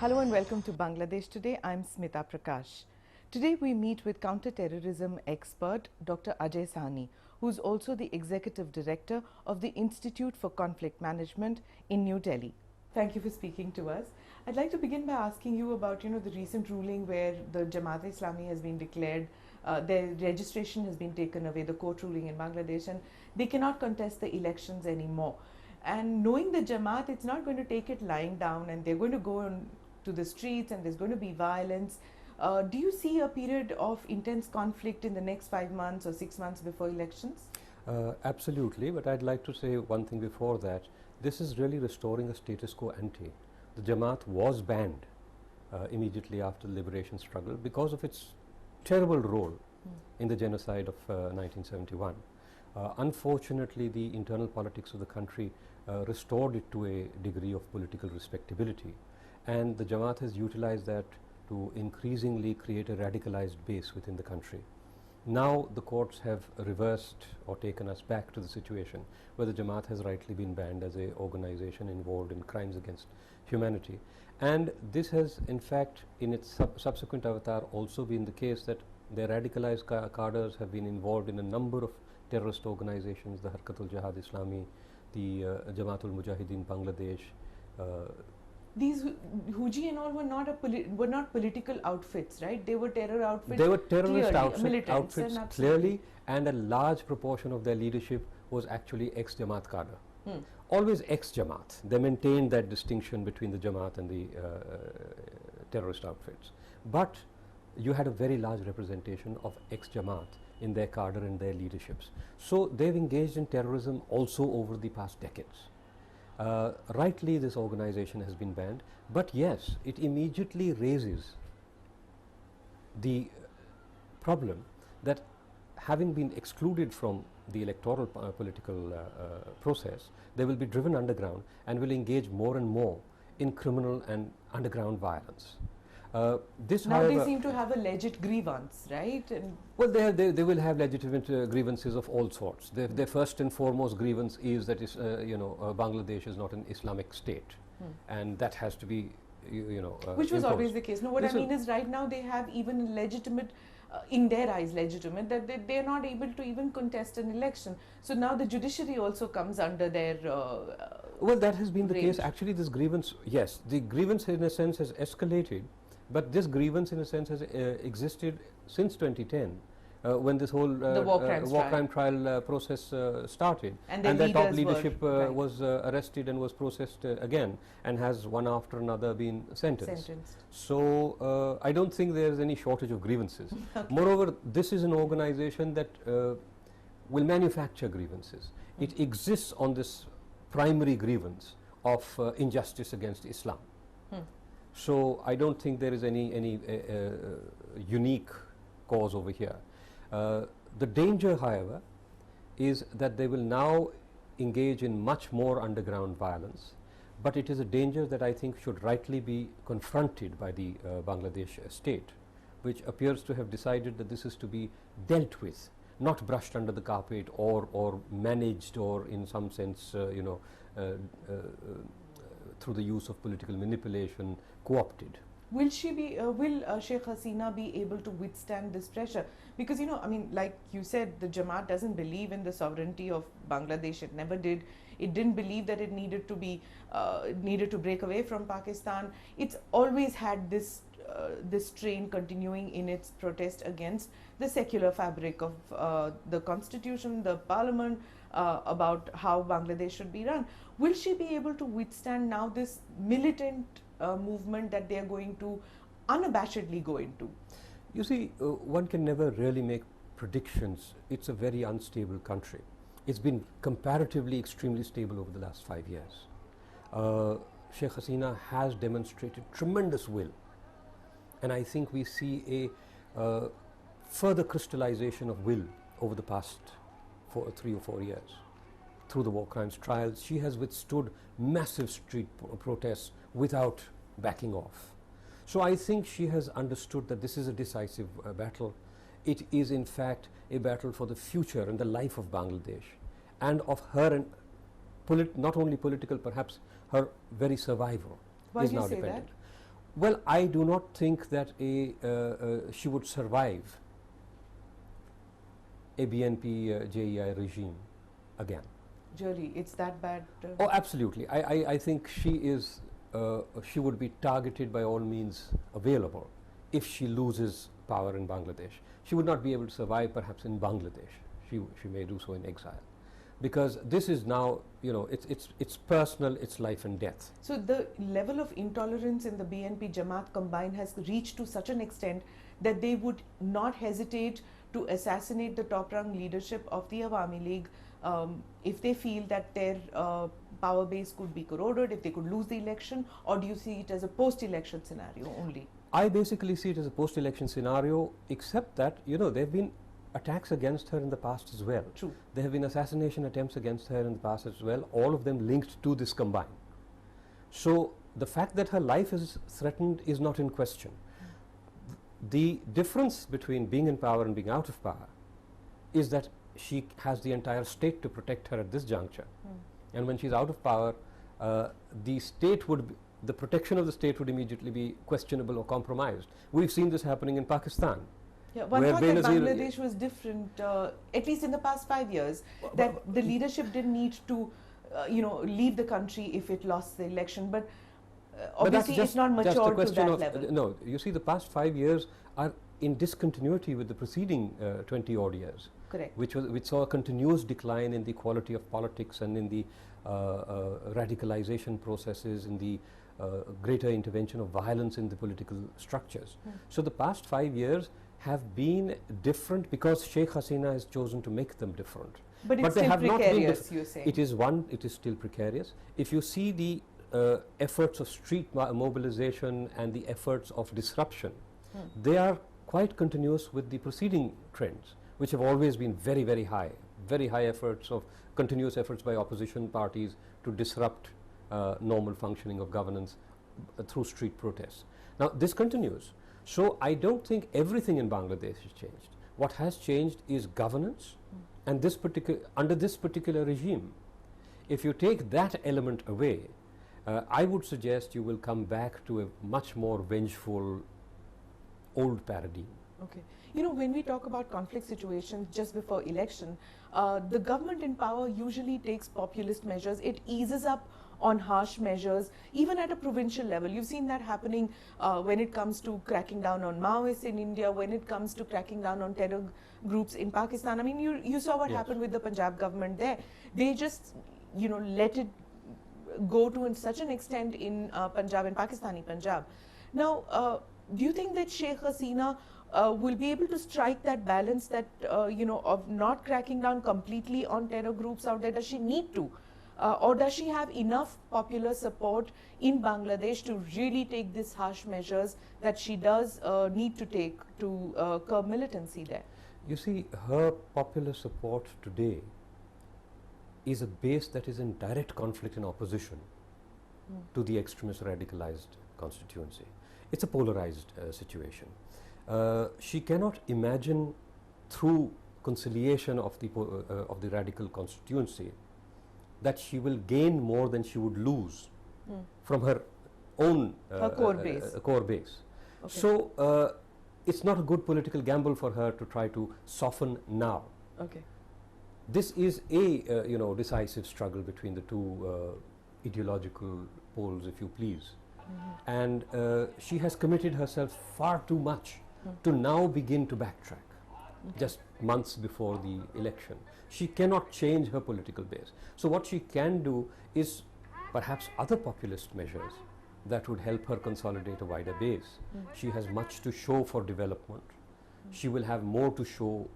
Hello and welcome to Bangladesh Today. I'm Smita Prakash. Today we meet with counter-terrorism expert Dr. Ajai Sahni, who's also the Executive Director of the Institute for Conflict Management in New Delhi. Thank you for speaking to us. I'd like to begin by asking you about the recent ruling where the Jamaat-e-Islami has been declared, their registration has been taken away, the court ruling in Bangladesh, and they cannot contest the elections anymore. And knowing the Jamaat, it's not going to take it lying down, and they're going to go on to the streets and there's going to be violence. Do you see a period of intense conflict in the next 5 months or 6 months before elections? Absolutely, but I'd like to say one thing before that. This is really restoring a status quo ante. The Jamaat was banned immediately after the liberation struggle because of its terrible role in the genocide of 1971. Unfortunately, the internal politics of the country restored it to a degree of political respectability, and the Jamaat has utilized that to increasingly create a radicalized base within the country. Now the courts have reversed or taken us back to the situation where the Jamaat has rightly been banned as an organization involved in crimes against humanity. And this has in fact in its subsequent avatar also been the case that their radicalized cadres have been involved in a number of terrorist organizations, the Jamaat-e-Islami, the Jamaat-ul-Mujahideen Bangladesh. These Huji and all were not political outfits, right? They were terror outfits. They were terrorist outfits and clearly, and a large proportion of their leadership was actually ex-Jamaat cadre. Always ex-Jamaat. They maintained that distinction between the Jamaat and the terrorist outfits. But you had a very large representation of ex-Jamaat in their cadre and their leaderships. So they've engaged in terrorism also over the past decades. Rightly, this organization has been banned, but yes, it immediately raises the problem that having been excluded from the electoral political process, they will be driven underground and will engage more and more in criminal and underground violence. Now they seem to have a legit grievance, right? And well, they will have legitimate grievances of all sorts. Their first and foremost grievance is that Bangladesh is not an Islamic state, and that has to be which was imposed. Always the case. No, what I mean is right now they have even legitimate, in their eyes legitimate, that they are not able to even contest an election. So now the judiciary also comes under their well, that has been the range. case. Actually, this grievance, yes, the grievance in a sense has escalated. But this grievance in a sense has existed since 2010 when this whole war crime trial process started, and their top leadership right. was arrested and was processed again, and has one after another been sentenced. So I don't think there is any shortage of grievances. Okay. Moreover, this is an organization that will manufacture grievances. It exists on this primary grievance of injustice against Islam. So I don't think there is any unique cause over here. The danger, however, is that they will now engage in much more underground violence, but it is a danger that I think should rightly be confronted by the Bangladesh state, which appears to have decided that this is to be dealt with, not brushed under the carpet or managed or in some sense through the use of political manipulation, co-opted. Will she be? Will Sheikh Hasina be able to withstand this pressure? Because I mean, like you said, the Jamaat doesn't believe in the sovereignty of Bangladesh. It never did. It didn't believe that it needed to be needed to break away from Pakistan. It's always had this this strain continuing in its protest against the secular fabric of the constitution, the parliament, about how Bangladesh should be run. Will she be able to withstand now this militant movement that they are going to unabashedly go into? You see, one can never really make predictions. It's a very unstable country. It's been comparatively extremely stable over the last 5 years. Sheikh Hasina has demonstrated tremendous will, and I think we see a further crystallization of will over the past 3 or 4 years. Through the war crimes trials, she has withstood massive street protests without backing off. So I think she has understood that this is a decisive battle. It is in fact a battle for the future and the life of Bangladesh, and of her, and not only political, perhaps her very survival Why is do you now say dependent. that? Well, I do not think that she would survive a BNP JEI regime again. Really, it's that bad? Oh, absolutely. I think she would be targeted by all means available if she loses power in Bangladesh. She would not be able to survive perhaps in Bangladesh. She may do so in exile. Because this is now, it's personal, it's life and death. So the level of intolerance in the BNP Jamaat combined has reached to such an extent that they would not hesitate to assassinate the top-rung leadership of the Awami League if they feel that their power base could be corroded, if they could lose the election, or do you see it as a post-election scenario only? I basically see it as a post-election scenario, except that, there have been attacks against her in the past as well. True. There have been assassination attempts against her in the past as well, all of them linked to this combine. So the fact that her life is threatened is not in question. The difference between being in power and being out of power is that she has the entire state to protect her at this juncture. And when she's out of power, the protection of the state would immediately be questionable or compromised. We've seen this happening in Pakistan. Yeah, one thought that Bangladesh was different, at least in the past 5 years, that the leadership didn't need to, leave the country if it lost the election. But obviously, it's not mature to that level. No, you see, the past 5 years are in discontinuity with the preceding 20 odd years. Correct. Which saw a continuous decline in the quality of politics and in the radicalization processes, in the greater intervention of violence in the political structures. So the past 5 years have been different because Sheikh Hasina has chosen to make them different. But it's still precarious, you say. It is still precarious. If you see the efforts of street mobilization and the efforts of disruption, they are quite continuous with the preceding trends, which have always been very, very high efforts of continuous efforts by opposition parties to disrupt normal functioning of governance through street protests. Now, this continues. So I don't think everything in Bangladesh has changed. What has changed is governance, and under this particular regime, if you take that element away, I would suggest you will come back to a much more vengeful old paradigm. Okay. When we talk about conflict situations just before election, the government in power usually takes populist measures. It eases up on harsh measures, even at a provincial level. You've seen that happening when it comes to cracking down on Maoists in India, when it comes to cracking down on terror groups in Pakistan. I mean, you saw what happened with the Punjab government there. They just, let it go to such an extent in Punjab and Pakistani Punjab. Now, do you think that Sheikh Hasina will be able to strike that balance that, of not cracking down completely on terror groups out there? Does she need to? Or does she have enough popular support in Bangladesh to really take these harsh measures that she does need to take to curb militancy there? You see, her popular support today is a base that is in direct conflict and opposition to the extremist radicalized constituency. It's a polarized situation. She cannot imagine through conciliation of the radical constituency that she will gain more than she would lose from her own core base. Okay. So it's not a good political gamble for her to try to soften now. Okay. This is a decisive struggle between the two ideological poles, if you please. And she has committed herself far too much to now begin to backtrack, just months before the election. She cannot change her political base. So what she can do is perhaps other populist measures that would help her consolidate a wider base. She has much to show for development. She will have more to show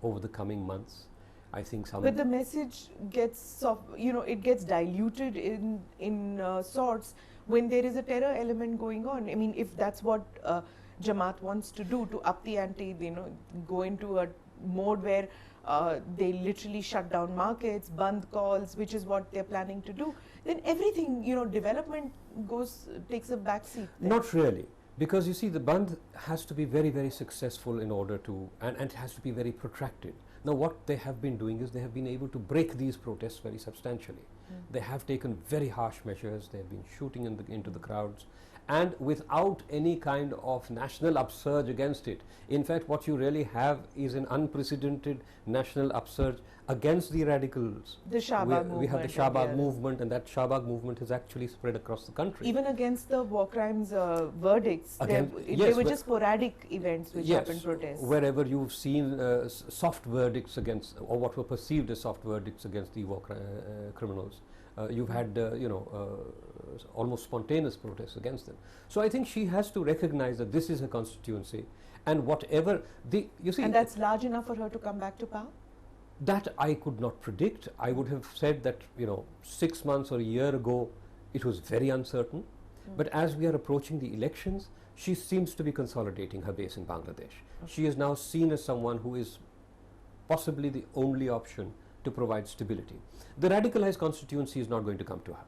over the coming months. I think some. But the message gets, it gets diluted in sorts when there is a terror element going on. I mean, if that's what Jamaat wants to do, to up the ante, go into a mode where they literally shut down markets, band calls, which is what they're planning to do, then everything, development takes a back seat there. Not really, because you see, the band has to be very, very successful in order to, and it has to be very protracted. Now, what they have been doing is they have been able to break these protests very substantially. They have taken very harsh measures. They have been shooting into the crowds, and without any kind of national upsurge against it. In fact, what you really have is an unprecedented national upsurge against the radicals. The Shahbag movement. We have the Shahbag movement, and that Shahbag movement has actually spread across the country. Even against the war crimes verdicts, they were just sporadic events which happened, protests. Wherever you've seen soft verdicts against, or what were perceived as soft verdicts against the war criminals, you've had, almost spontaneous protests against them. So I think she has to recognize that this is her constituency, and whatever you see. And that's large enough for her to come back to power? That I could not predict. I would have said that 6 months or a year ago it was very uncertain. But as we are approaching the elections, she seems to be consolidating her base in Bangladesh. She is now seen as someone who is possibly the only option to provide stability. The radicalized constituency is not going to come to her.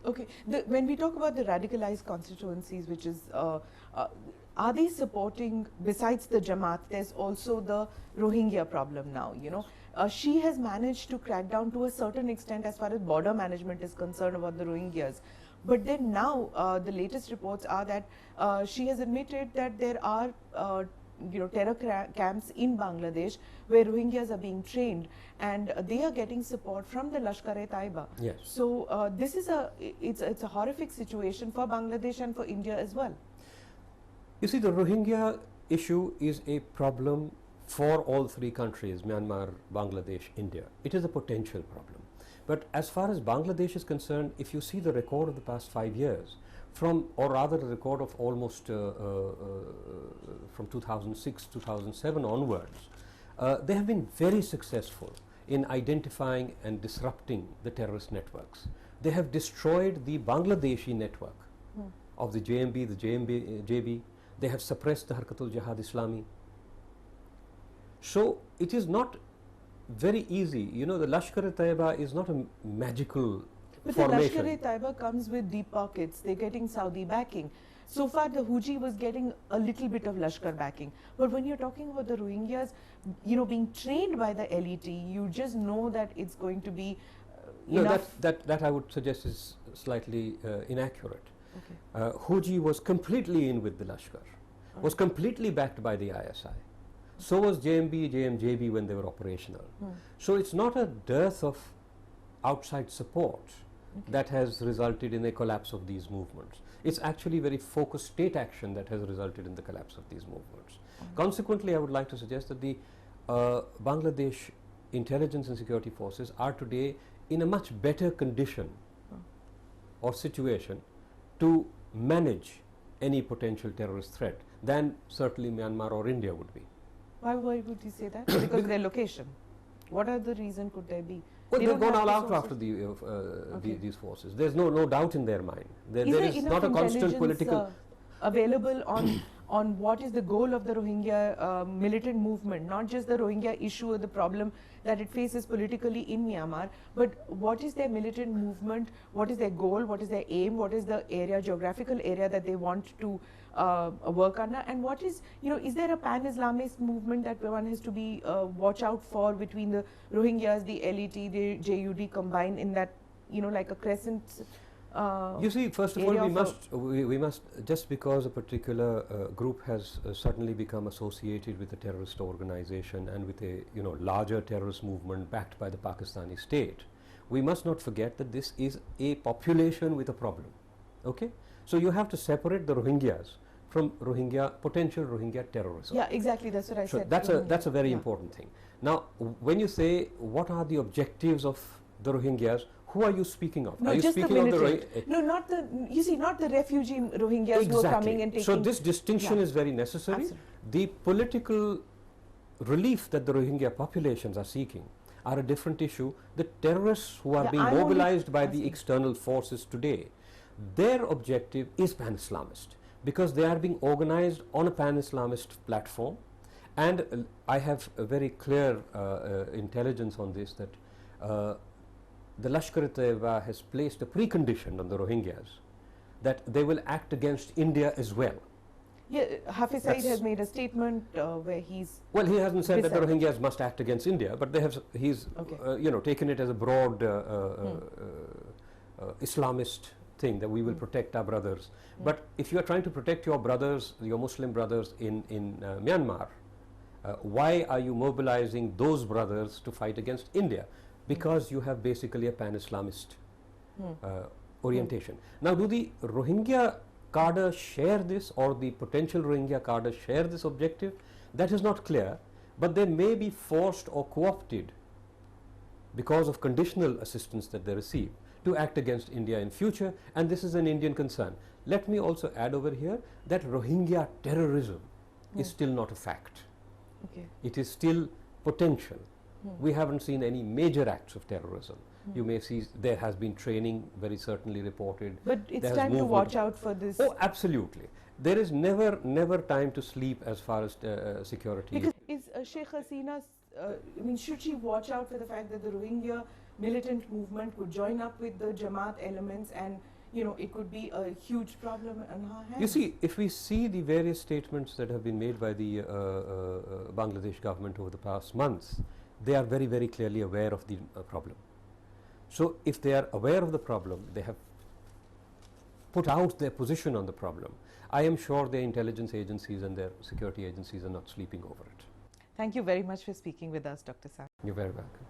Okay. When we talk about the radicalized constituencies, which is, are they supporting, besides the Jamaat, there's also the Rohingya problem now, she has managed to crack down to a certain extent as far as border management is concerned about the Rohingyas. But then now the latest reports are that she has admitted that there are terror camps in Bangladesh where Rohingyas are being trained, and they are getting support from the Lashkar-e-Taiba. Yes. So this is it's a horrific situation for Bangladesh and for India as well. You see, the Rohingya issue is a problem for all three countries, Myanmar, Bangladesh, India. It is a potential problem. But as far as Bangladesh is concerned, if you see the record of the past 5 years, or rather the record of almost from 2006, 2007 onwards, they have been very successful in identifying and disrupting the terrorist networks. They have destroyed the Bangladeshi network of the JMB, the JB. They have suppressed the Harkatul Jihad Islami. So it is not very easy. The Lashkar-e-Taiba is not a magical formation. But the Lashkar-e-Taiba comes with deep pockets. They're getting Saudi backing. So far, the Huji was getting a little bit of Lashkar backing. But when you're talking about the Rohingyas, being trained by the LET, you just know that it's going to be enough. That I would suggest is slightly inaccurate. Okay. Huji was completely in with the Lashkar, was completely backed by the ISI. So was JMB, JMJB when they were operational. So it's not a dearth of outside support that has resulted in a collapse of these movements. It's actually very focused state action that has resulted in the collapse of these movements. Consequently, I would like to suggest that the Bangladesh intelligence and security forces are today in a much better condition or situation to manage any potential terrorist threat than certainly Myanmar or India would be. Why would you say that? Because of their location. What other reason could there be? Well, they've gone all out after these forces. There's no doubt in their mind. There is not a constant political available on what is the goal of the Rohingya militant movement, not just the Rohingya issue or the problem that it faces politically in Myanmar, but what is their militant movement, what is their goal, what is their aim, what is the geographical area that they want to work under, and what is, is there a pan-Islamist movement that one has to be watch out for between the Rohingyas, the LET, the JUD combined in that, like a crescent. You see, first of all, we must, just because a particular group has suddenly become associated with a terrorist organization and with a larger terrorist movement backed by the Pakistani state, we must not forget that this is a population with a problem. Okay, so you have to separate the Rohingyas from potential Rohingya terrorism. Yeah, exactly. That's what I said. That's a very important thing. Now, when you say what are the objectives of the Rohingyas, who are you speaking of? No, are you just speaking the of militant. No, not the. You see, not the refugee Rohingyas who are coming and taking. So this distinction is very necessary. Absolutely. The political relief that the Rohingya populations are seeking are a different issue. The terrorists who are being mobilized by the external forces today, their objective is pan-Islamist, because they are being organized on a pan-Islamist platform. And I have a very clear intelligence on this, that the Lashkar-e-Taiba has placed a precondition on the Rohingyas that they will act against India as well. Yeah, Hafiz Saeed has made a statement where he's... Well, he hasn't said that the Rohingyas must act against India, but he's taken it as a broad Islamist thing that we will protect our brothers. But if you are trying to protect your brothers, your Muslim brothers in Myanmar, why are you mobilizing those brothers to fight against India? Because you have basically a pan-Islamist orientation. Now, do the Rohingya cadre share this, or the potential Rohingya cadre share this objective? That is not clear, but they may be forced or co-opted because of conditional assistance that they receive to act against India in future, and this is an Indian concern. Let me also add over here that Rohingya terrorism is still not a fact. Okay. It is still potential. We haven't seen any major acts of terrorism. You may see there has been training, very certainly reported. But it's There has time to movement watch of- out for this. Oh, absolutely. There is never time to sleep as far as security. Because is Sheikh Hasina, I mean, should she watch out for the fact that the Rohingya militant movement could join up with the Jamaat elements, and you know, it could be a huge problem on her hands? You see, if we see the various statements that have been made by the Bangladesh government over the past months, they are very clearly aware of the problem. So if they are aware of the problem, they have put out their position on the problem. I am sure their intelligence agencies and their security agencies are not sleeping over it. Thank you very much for speaking with us, Dr. Sahni. You're very welcome.